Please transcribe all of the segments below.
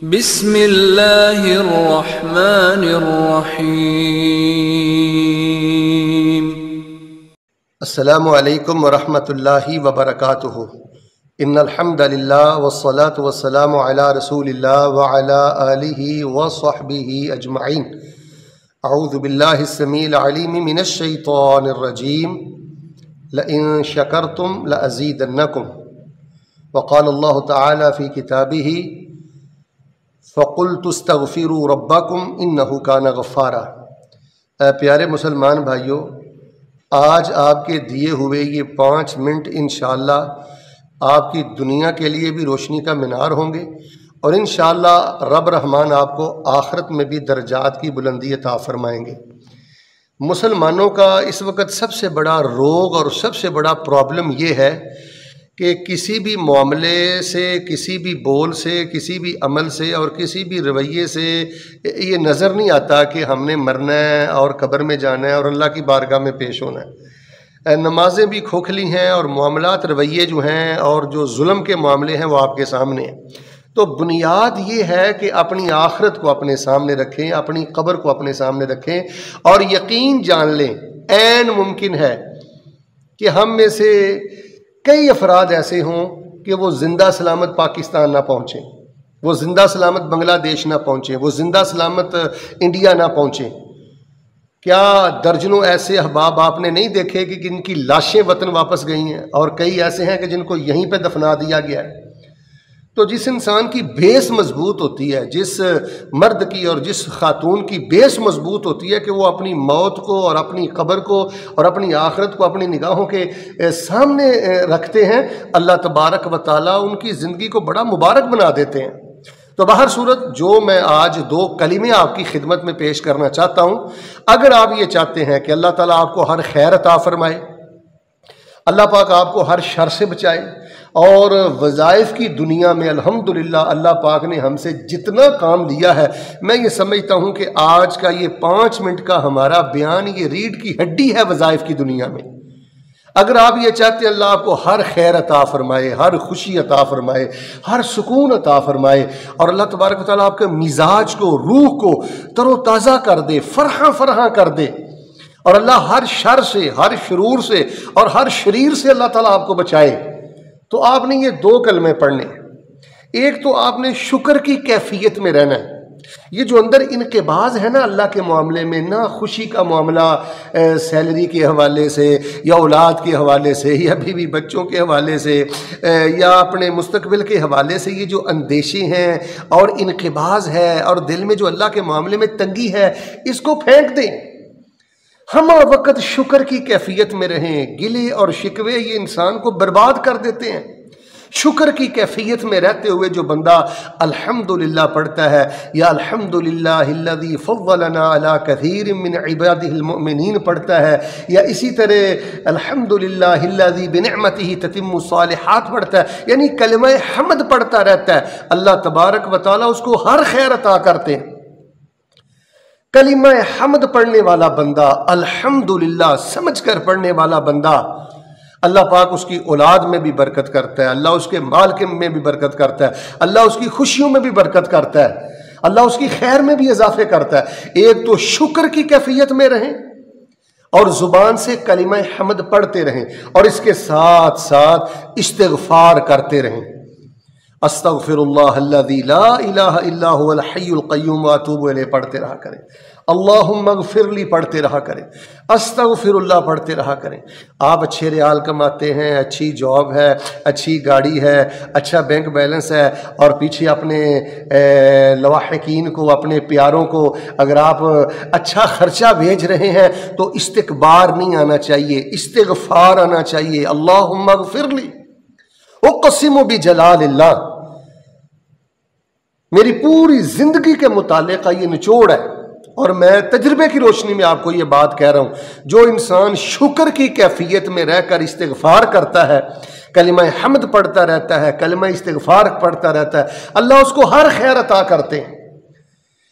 بسم اللہ الرحمن الرحیم۔ السلام علیکم ورحمۃ اللہ وبرکاتہ۔ ان الحمد للہ والصلاة والسلام علی رسول اللہ وعلی آلہ وصحبہ اجمعین۔ اعوذ باللہ السمیع العلیم من الشیطان الرجیم۔ لئن شکرتم لأزیدنکم۔ وقال اللہ تعالی فی کتابہ فَقُلْتُ اسْتَغْفِرُوا رَبَّكُمْ إِنَّهُ كَانَ غَفَّارًا۔ پیارے مسلمان بھائیوں، آج آپ کے دیے ہوئے یہ 5 منٹ انشاءاللہ آپ کی دنیا کے لیے بھی روشنی کا مینار ہوں گے، اور انشاءاللہ رب رحمان آپ کو آخرت میں بھی درجات کی بلندی عطا فرمائیں گے۔ مسلمانوں کا اس وقت سب سے بڑا روگ اور سب سے بڑا پرابلم یہ ہے کہ کسی بھی معاملے سے، کسی بھی بول سے، کسی بھی عمل سے اور کسی بھی رویے سے یہ نظر نہیں آتا کہ ہم نے مرنا ہے اور قبر میں جانا ہے اور اللہ کی بارگاہ میں پیش ہونا ہے۔ نمازیں بھی کھوکھلی ہیں اور معاملات رویے جو ہیں اور جو ظلم کے معاملے ہیں وہ آپ کے سامنے ہیں۔ تو بنیاد یہ ہے کہ اپنی آخرت کو اپنے سامنے رکھیں، اپنی قبر کو اپنے سامنے رکھیں، اور یقین جان لیں عین ممکن ہے کہ ہم میں سے کئی افراد ایسے ہوں کہ وہ زندہ سلامت پاکستان نہ پہنچیں، وہ زندہ سلامت بنگلہ دیش نہ پہنچیں، وہ زندہ سلامت انڈیا نہ پہنچیں۔ کیا درجنوں ایسے احباب آپ نے نہیں دیکھے کہ جن کی لاشیں وطن واپس گئی ہیں، اور کئی ایسے ہیں کہ جن کو یہیں پہ دفنا دیا گیا ہے۔ تو جس انسان کی بیس مضبوط ہوتی ہے، جس مرد کی اور جس خاتون کی بیس مضبوط ہوتی ہے کہ وہ اپنی موت کو اور اپنی قبر کو اور اپنی آخرت کو اپنی نگاہوں کے سامنے رکھتے ہیں، اللہ تبارک و تعالیٰ ان کی زندگی کو بڑا مبارک بنا دیتے ہیں۔ تو بہر صورت جو میں آج 2 کلمے آپ کی خدمت میں پیش کرنا چاہتا ہوں، اگر آپ یہ چاہتے ہیں کہ اللہ تعالیٰ آپ کو ہر خیر عطا فرمائے، اللہ پاک آپ کو ہر شر سے بچائے، اور وظائف کی دنیا میں الحمدللہ اللہ پاک نے ہم سے جتنا کام لیا ہے، میں یہ سمجھتا ہوں کہ آج کا یہ 5 منٹ کا ہمارا بیان یہ ریڑھ کی ہڈی ہے وظائف کی دنیا میں۔ اگر آپ یہ چاہتے ہیں اللہ آپ کو ہر خیر عطا فرمائے، ہر خوشی عطا فرمائے، ہر سکون عطا فرمائے، اور اللہ تبارک و تعالیٰ آپ کے مزاج کو، روح کو تر و تازہ کر دے، فرحاں کر دے، اور اللہ ہر شر سے، ہر شرور سے اور ہر شریر سے اللہ تعالیٰ آپ کو بچائے، تو آپ نے یہ 2 کلمے پڑھنے۔ ایک تو آپ نے شکر کی کیفیت میں رہنا ہے۔ یہ جو اندر انقباض ہے نا اللہ کے معاملے میں، نہ خوشی کا معاملہ سیلری کے حوالے سے یا اولاد کے حوالے سے یا بیوی بچوں کے حوالے سے یا اپنے مستقبل کے حوالے سے، یہ جو اندیشے ہیں اور انقباض ہے اور دل میں جو اللہ کے معاملے میں تنگی ہے، اس کو پھینک دیں۔ ہم وقت شکر کی کیفیت میں رہیں۔ گلے اور شکوے یہ انسان کو برباد کر دیتے ہیں۔ شکر کی کیفیت میں رہتے ہوئے جو بندہ الحمدللہ پڑھتا ہے، یا الحمدللہ الذی فضلنا علی کثیر من عبادہ المؤمنین پڑھتا ہے، یا اسی طرح الحمدللہ الذی بنعمتہ تتم الصالحات پڑھتا ہے، یعنی کلمہ حمد پڑھتا رہتا ہے، اللہ تبارک و تعالیٰ اس کو ہر خیر عطا کرتے ہیں۔ کلمہ حمد پڑھنے والا بندہ، الحمدللہ سمجھ کر پڑھنے والا بندہ، اللہ پاک اس کی اولاد میں بھی برکت کرتا ہے، اللہ اس کے مال میں بھی برکت کرتا ہے، اللہ اس کی خوشیوں میں بھی برکت کرتا ہے، اللہ اس کی خیر میں بھی اضافے کرتا ہے۔ ایک تو شکر کی کیفیت میں رہیں اور زبان سے کلمہ حمد پڑھتے رہیں، اور اس کے ساتھ ساتھ استغفار کرتے رہیں۔ استغفر اللہ الذی لا الہ الا هو الحی القیوم واتوب الیہ پڑھتے رہا کریں، اللہم اغفر لی پڑھتے رہا کریں، استغفر اللہ پڑھتے رہا کریں۔ آپ اچھے ریال کماتے ہیں، اچھی جاب ہے، اچھی گاڑی ہے، اچھا بینک بیلنس ہے، اور پیچھے اپنے لواحقین کو، اپنے پیاروں کو اگر آپ اچھا خرچہ بھیج رہے ہیں تو استکبار نہیں آنا چاہیے، استغفار آنا چاہیے۔ اللہم اغفر لی اقسم بجلال اللہ۔ میری پوری زندگی کے متعلق یہ نچوڑ ہے، اور میں تجربے کی روشنی میں آپ کو یہ بات کہہ رہا ہوں، جو انسان شکر کی کیفیت میں رہ کر استغفار کرتا ہے، کلمہ حمد پڑھتا رہتا ہے، کلمہ استغفار پڑھتا رہتا ہے، اللہ اس کو ہر خیر عطا کرتے ہیں۔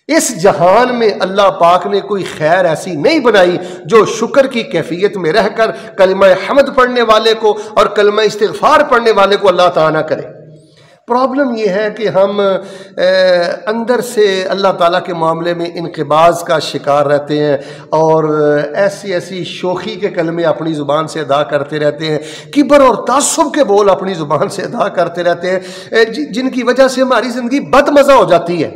اس جہان میں اللہ پاک نے کوئی خیر ایسی نہیں بنائی جو شکر کی کیفیت میں رہ کر کلمہ حمد پڑھنے والے کو اور کلمہ استغفار پڑھنے والے کو اللہ عطا نہ کرے۔ پرابلم یہ ہے کہ ہم اندر سے اللہ تعالیٰ کے معاملے میں انقباض کا شکار رہتے ہیں اور ایسی شوخی کے کلمے اپنی زبان سے ادا کرتے رہتے ہیں، کبر اور تعصب کے بول اپنی زبان سے ادا کرتے رہتے ہیں، جن کی وجہ سے ہماری زندگی بد مزہ ہو جاتی ہے۔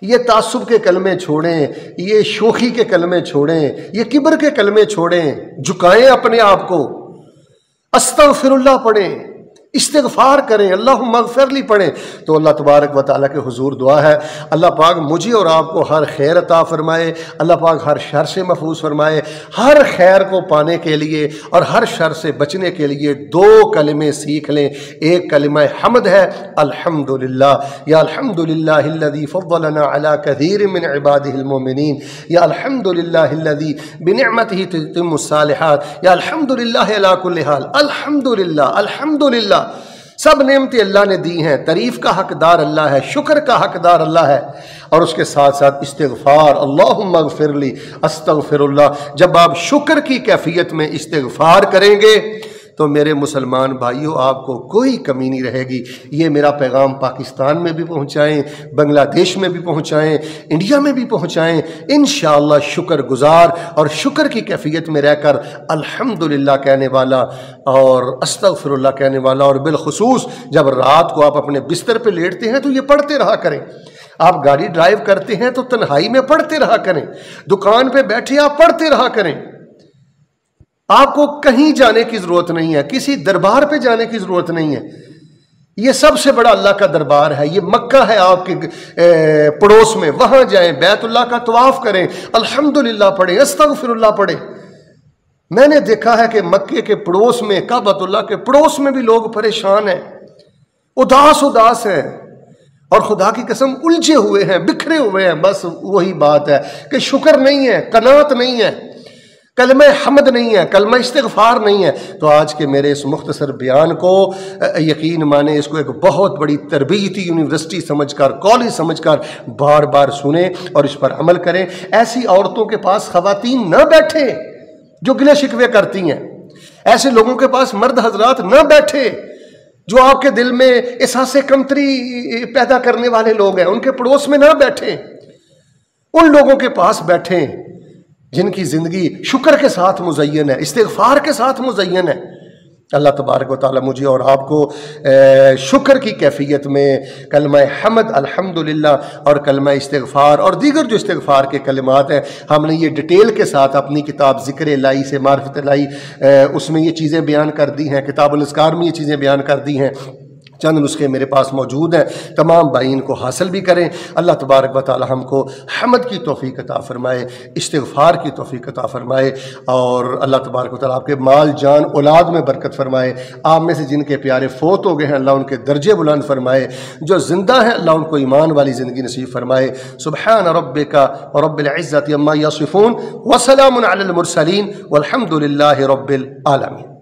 یہ تعصب کے کلمے چھوڑیں، یہ شوخی کے کلمے چھوڑیں، یہ کبر کے کلمے چھوڑیں، جھکائیں اپنے آپ کو، استغفر اللہ پڑھیں، استغفار کریں، اللہم اغفر لی پڑھیں، تو اللہ تبارک و تعالیٰ کے حضور دعا ہے اللہ پاک مجھے اور آپ کو ہر خیر عطا فرمائے، اللہ پاک ہر شر سے محفوظ فرمائے۔ ہر خیر کو پانے کے لیے اور ہر شر سے بچنے کے لیے دو کلمے سیکھ لیں۔ ایک کلمہ حمد ہے الحمدللہ، یا الحمدللہ الذی فضلنا علی کثیر من عبادہ المؤمنین، یا الحمدللہ الذی بنعمتہ تتم الصالحات، یا الحمدللہ علی کل حال۔ الحمدللہ، الحمدللہ، سب نعمتیں اللہ نے دی ہیں، تعریف کا حقدار اللہ ہے، شکر کا حقدار اللہ ہے، اور اس کے ساتھ ساتھ استغفار، اللہم اغفر لی، استغفر اللہ۔ جب آپ شکر کی کیفیت میں استغفار کریں گے تو میرے مسلمان بھائیوں آپ کو کوئی کمی نہیں رہے گی۔ یہ میرا پیغام پاکستان میں بھی پہنچائیں، بنگلہ دیش میں بھی پہنچائیں، انڈیا میں بھی پہنچائیں، انشاءاللہ شکر گزار اور شکر کی کیفیت میں رہ کر الحمدللہ کہنے والا اور استغفر اللہ کہنے والا، اور بالخصوص جب رات کو آپ اپنے بستر پہ لیٹتے ہیں تو یہ پڑھتے رہا کریں۔ آپ گاڑی ڈرائیو کرتے ہیں تو تنہائی میں پڑھتے رہا کریں، دکان پہ بیٹھے آپ پڑھتے رہا کریں۔ آپ کو کہیں جانے کی ضرورت نہیں ہے، کسی دربار پہ جانے کی ضرورت نہیں ہے۔ یہ سب سے بڑا اللہ کا دربار ہے، یہ مکہ ہے آپ کے پڑوس میں، وہاں جائیں، بیت اللہ کا طواف کریں، الحمدللہ پڑھیں، استغفر اللہ پڑھیں۔ میں نے دیکھا ہے کہ مکے کے پڑوس میں، کعبۃ اللہ کے پڑوس میں بھی لوگ پریشان ہیں، اداس ہیں، اور خدا کی قسم الجھے ہوئے ہیں، بکھرے ہوئے ہیں۔ بس وہی بات ہے کہ شکر نہیں ہے، قناعت نہیں ہے، کلمہ حمد نہیں ہے، کلمہ استغفار نہیں ہے۔ تو آج کے میرے اس مختصر بیان کو یقین مانیں، اس کو ایک بہت بڑی تربیتی یونیورسٹی سمجھ کر، کالج سمجھ کر بار بار سنیں اور اس پر عمل کریں۔ ایسی عورتوں کے پاس خواتین نہ بیٹھیں جو گلے شکوے کرتی ہیں، ایسے لوگوں کے پاس مرد حضرات نہ بیٹھے جو آپ کے دل میں احساس کمتری پیدا کرنے والے لوگ ہیں، ان کے پڑوس میں نہ بیٹھیں، ان لوگوں کے پاس بیٹھیں جن کی زندگی شکر کے ساتھ مزین ہے، استغفار کے ساتھ مزین ہے۔ اللہ تبارک و تعالیٰ مجھے اور آپ کو شکر کی کیفیت میں کلمہ حمد الحمدللہ اور کلمہ استغفار اور دیگر جو استغفار کے کلمات ہیں، ہم نے یہ ڈیٹیل کے ساتھ اپنی کتاب ذکر الہی سے معرفت الہی اس میں یہ چیزیں بیان کر دی ہیں، کتاب الاذکار میں یہ چیزیں بیان کر دی ہیں۔ چند نسخے میرے پاس موجود ہیں، تمام بھائی ان کو حاصل بھی کریں۔ اللہ تبارک و تعالی ہم کو حمد کی توفیق عطا فرمائے، استغفار کی توفیق عطا فرمائے، اور اللہ تبارک و تعالی آپ کے مال جان اولاد میں برکت فرمائے۔ آپ میں سے جن کے پیارے فوت ہو گئے ہیں اللہ ان کے درجے بلند فرمائے، جو زندہ ہیں اللہ ان کو ایمان والی زندگی نصیب فرمائے۔ سبحان ربک رب العزت عما یصفون وسلام علی المرسلین والحمد للہ رب العالمین۔